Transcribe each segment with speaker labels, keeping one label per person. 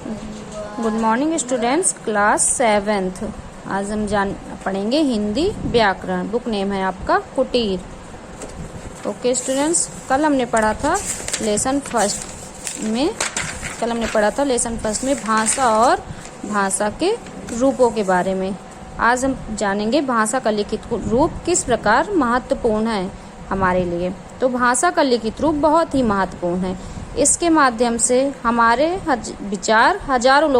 Speaker 1: Good morning students, class 7th। आज हम पढ़ेंगे हिंदी व्याकरण। बुक नेम है आपका कुटीर। ओके स्टूडेंट्स, कल हमने पढ़ा था लेसन फर्स्ट में भाषा और भाषा के रूपों के बारे में। आज हम जानेंगे भाषा का लिखित रूप किस प्रकार महत्वपूर्ण है हमारे लिए। तो भाषा का लिखित रूप बहुत ही महत्वपूर्ण है। इसके माध्यम से हमारे विचार हजारों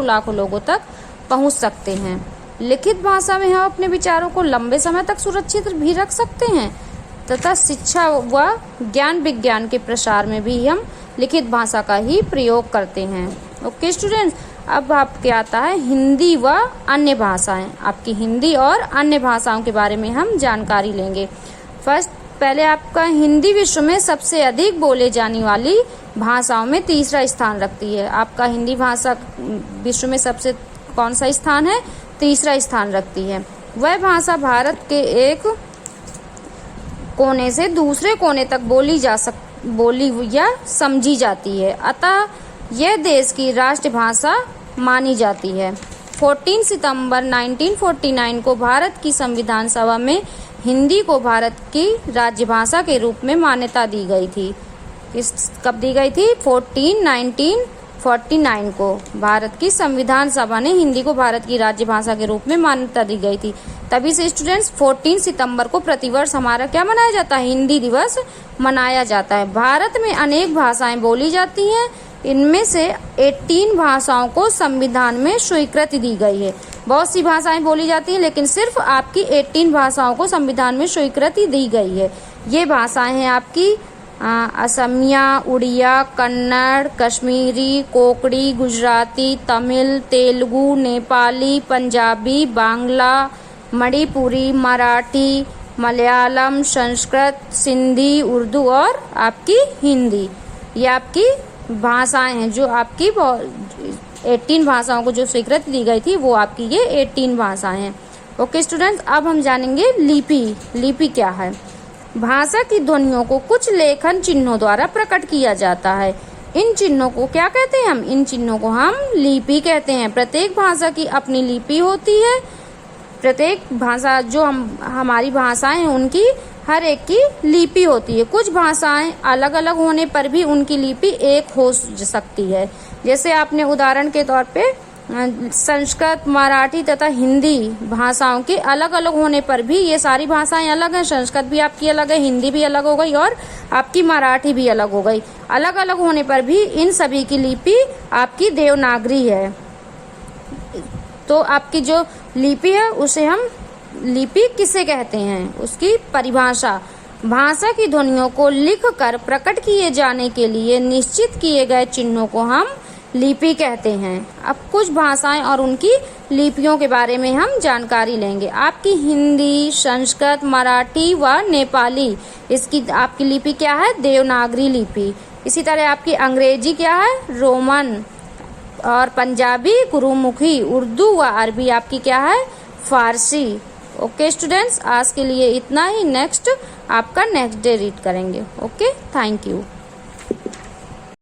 Speaker 1: लाखों लोगों तक पहुंच सकते हैं। लिखित भाषा में हम अपने विचारों को लंबे समय तक सुरक्षित भी रख सकते हैं तथा शिक्षा व ज्ञान विज्ञान के प्रसार में भी हम लिखित भाषा का ही प्रयोग करते हैं। ओके स्टूडेंट्स, अब आपके आता है हिंदी व अन्य भाषाएं। आपकी हिंदी और अन्य भाषाओं के बारे में हम जानकारी लेंगे। पहले आपका हिंदी विश्व में सबसे अधिक बोले जाने वाली भाषाओं में तीसरा स्थान रखती है। आपका हिंदी भाषा विश्व में सबसे कौन सा स्थान है? तीसरा स्थान रखती है। वह भाषा भारत के एक कोने से दूसरे कोने तक बोली या समझी जाती है, अतः यह देश की राष्ट्रभाषा मानी जाती है। 14 सितंबर 1949 को भारत की संविधान सभा में हिंदी को भारत की राज्यभाषा के रूप में मान्यता दी गई थी। कब दी गई थी? 1949 को भारत की संविधान सभा ने हिंदी को भारत की राज्यभाषा के रूप में मान्यता दी गई थी। तभी से स्टूडेंट्स 14 सितंबर को प्रतिवर्ष हमारा क्या मनाया जाता है? हिंदी दिवस मनाया जाता है। भारत में अनेक भाषाएं बोली जाती हैं। इनमें से 18 भाषाओं को संविधान में स्वीकृति दी गई है। बहुत सी भाषाएं बोली जाती हैं, लेकिन सिर्फ आपकी 18 भाषाओं को संविधान में स्वीकृति दी गई है। ये भाषाएं हैं आपकी असमिया, उड़िया, कन्नड़, कश्मीरी, कोंकणी, गुजराती, तमिल, तेलुगु, नेपाली, पंजाबी, बांग्ला, मणिपुरी, मराठी, मलयालम, संस्कृत, सिंधी, उर्दू और आपकी हिंदी। ये आपकी भाषाएं हैं जो आपकी 18 भाषाओं को जो स्वीकृति दी गई थी, वो आपकी ये 18 भाषाएं हैं। ओके स्टूडेंट्स, अब हम जानेंगे लिपि। लिपि क्या है? भाषा की ध्वनियों को कुछ लेखन चिन्हों द्वारा प्रकट किया जाता है। इन चिन्हों को क्या कहते हैं? इन चिन्हों को हम लिपि कहते हैं। प्रत्येक भाषा की अपनी लिपि होती है। प्रत्येक भाषा जो हमारी भाषाएं हैं, उनकी हर एक की लिपि होती है। कुछ भाषाएं अलग अलग होने पर भी उनकी लिपि एक हो सकती है। जैसे आपने उदाहरण के तौर पे संस्कृत, मराठी तथा हिंदी भाषाओं के अलग अलग होने पर भी, ये सारी भाषाएं अलग हैं। संस्कृत भी आपकी अलग है, हिंदी भी अलग हो गई और आपकी मराठी भी अलग हो गई। अलग अलग होने पर भी इन सभी की लिपि आपकी देवनागरी है। तो आपकी जो लिपि है उसे हम लिपि किसे कहते हैं? उसकी परिभाषा, भाषा की ध्वनियों को लिखकर प्रकट किए जाने के लिए निश्चित किए गए चिन्हों को हम लिपि कहते हैं। अब कुछ भाषाएं और उनकी लिपियों के बारे में हम जानकारी लेंगे। आपकी हिंदी, संस्कृत, मराठी व नेपाली, इसकी आपकी लिपि क्या है? देवनागरी लिपि। इसी तरह आपकी अंग्रेजी क्या है? रोमन। और पंजाबी गुरुमुखी। उर्दू व अरबी आपकी क्या है? फारसी। ओके स्टूडेंट्स, आज के लिए इतना ही। नेक्स्ट डे रीड करेंगे। Okay, thank you.